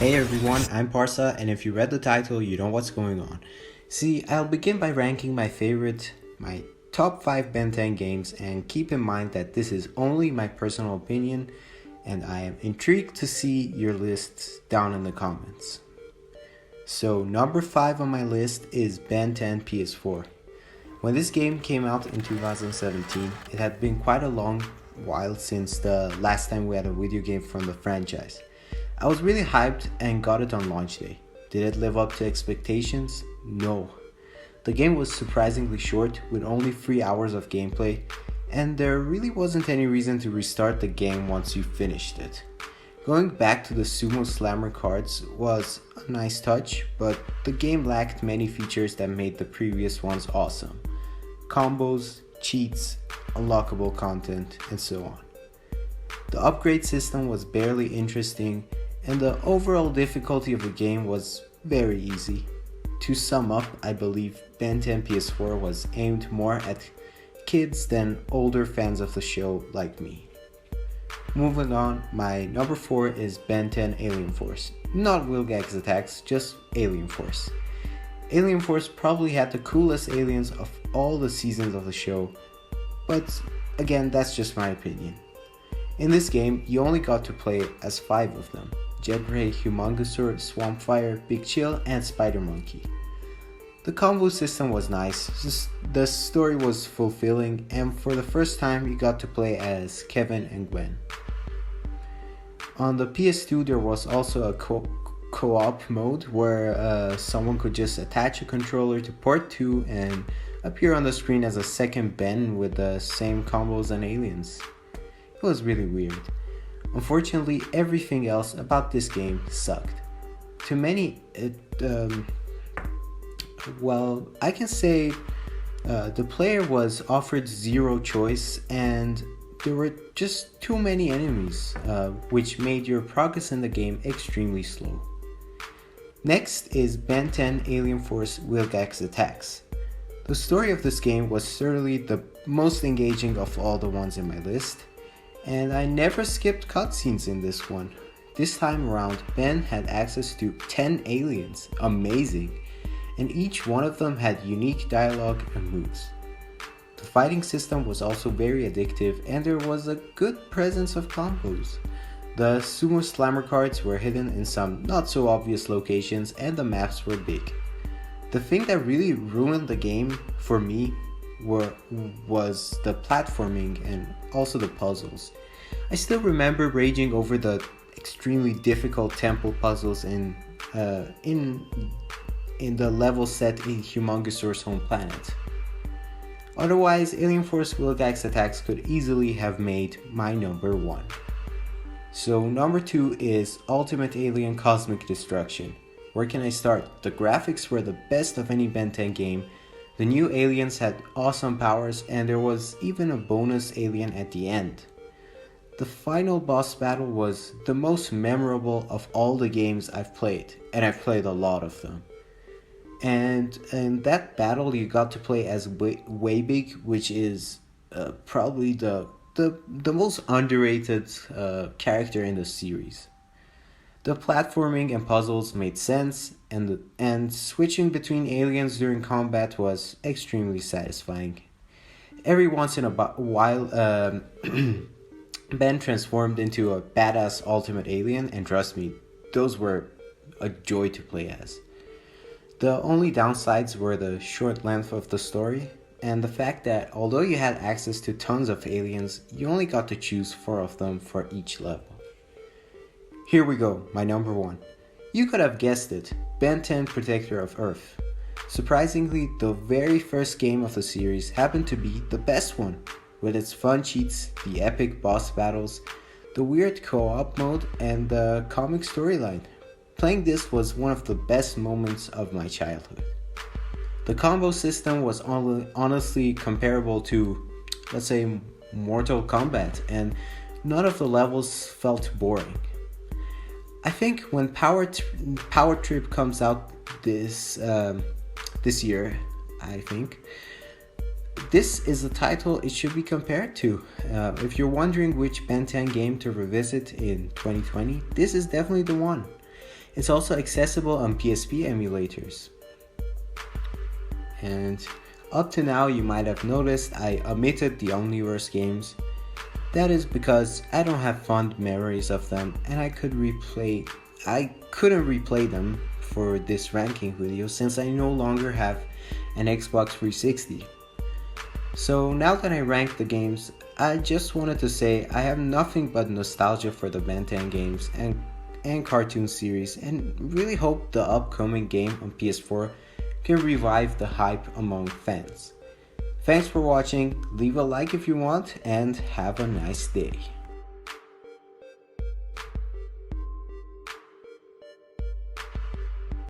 Hey everyone, I'm Parsa, and if you read the title, you know what's going on. See, I'll begin by ranking my top 5 Ben 10 games, and keep in mind that this is only my personal opinion, and I am intrigued to see your lists down in the comments. So, number 5 on my list is Ben 10 PS4. When this game came out in 2017, it had been quite a long while since the last time we had a video game from the franchise. I was really hyped and got it on launch day. Did it live up to expectations? No. The game was surprisingly short with only 3 hours of gameplay, and there really wasn't any reason to restart the game once you finished it. Going back to the Sumo Slammer cards was a nice touch, but the game lacked many features that made the previous ones awesome. Combos, cheats, unlockable content, and so on. The upgrade system was barely interesting, and the overall difficulty of the game was very easy. To sum up, I believe Ben 10 PS4 was aimed more at kids than older fans of the show like me. Moving on, my number 4 is Ben 10 Alien Force. Not Vilgax Attacks, just Alien Force. Alien Force probably had the coolest aliens of all the seasons of the show, but again, that's just my opinion. In this game, you only got to play as 5 of them: Jetray, Humongosaur, Swampfire, Big Chill, and Spider Monkey. The combo system was nice, the story was fulfilling, and for the first time you got to play as Kevin and Gwen. On the PS2 there was also a co-op mode where someone could just attach a controller to port 2 and appear on the screen as a second Ben with the same combos and aliens. It was really weird. Unfortunately, everything else about this game sucked. To many, I can say the player was offered zero choice, and there were just too many enemies, which made your progress in the game extremely slow. Next is Ben 10 Alien Force Vilgax Attacks. The story of this game was certainly the most engaging of all the ones in my list, and I never skipped cutscenes in this one. This time around, Ben had access to 10 aliens, amazing, and each one of them had unique dialogue and moves. The fighting system was also very addictive, and there was a good presence of combos. The Sumo Slammer cards were hidden in some not so obvious locations, and the maps were big. The thing that really ruined the game for me was the platforming and also the puzzles. I still remember raging over the extremely difficult temple puzzles in the level set in Humongosaur's home planet. Otherwise, Alien Force Vilgax Attacks could easily have made my number 1. So number 2 is Ultimate Alien Cosmic Destruction. Where can I start? The graphics were the best of any Ben 10 game. The new aliens had awesome powers, and there was even a bonus alien at the end. The final boss battle was the most memorable of all the games I've played, and I've played a lot of them. And in that battle you got to play as Waybig, which is probably the most underrated character in the series. The platforming and puzzles made sense, and switching between aliens during combat was extremely satisfying. Every once in a while, Ben transformed into a badass ultimate alien, and trust me, those were a joy to play as. The only downsides were the short length of the story, and the fact that although you had access to tons of aliens, you only got to choose 4 of them for each level. Here we go, my number 1. You could have guessed it, Ben 10 Protector of Earth. Surprisingly, the very first game of the series happened to be the best one, with its fun cheats, the epic boss battles, the weird co-op mode, and the comic storyline. Playing this was one of the best moments of my childhood. The combo system was honestly comparable to, let's say, Mortal Kombat, and none of the levels felt boring. I think when Power Trip comes out this year, I think this is the title it should be compared to. If you're wondering which Ben 10 game to revisit in 2020, this is definitely the one. It's also accessible on PSP emulators. And up to now you might have noticed I omitted the Omniverse games. That is because I don't have fond memories of them and I couldn't replay them for this ranking video since I no longer have an Xbox 360. So now that I ranked the games, I just wanted to say I have nothing but nostalgia for the Ben 10 games and cartoon series, and really hope the upcoming game on PS4 can revive the hype among fans. Thanks for watching, leave a like if you want, and have a nice day.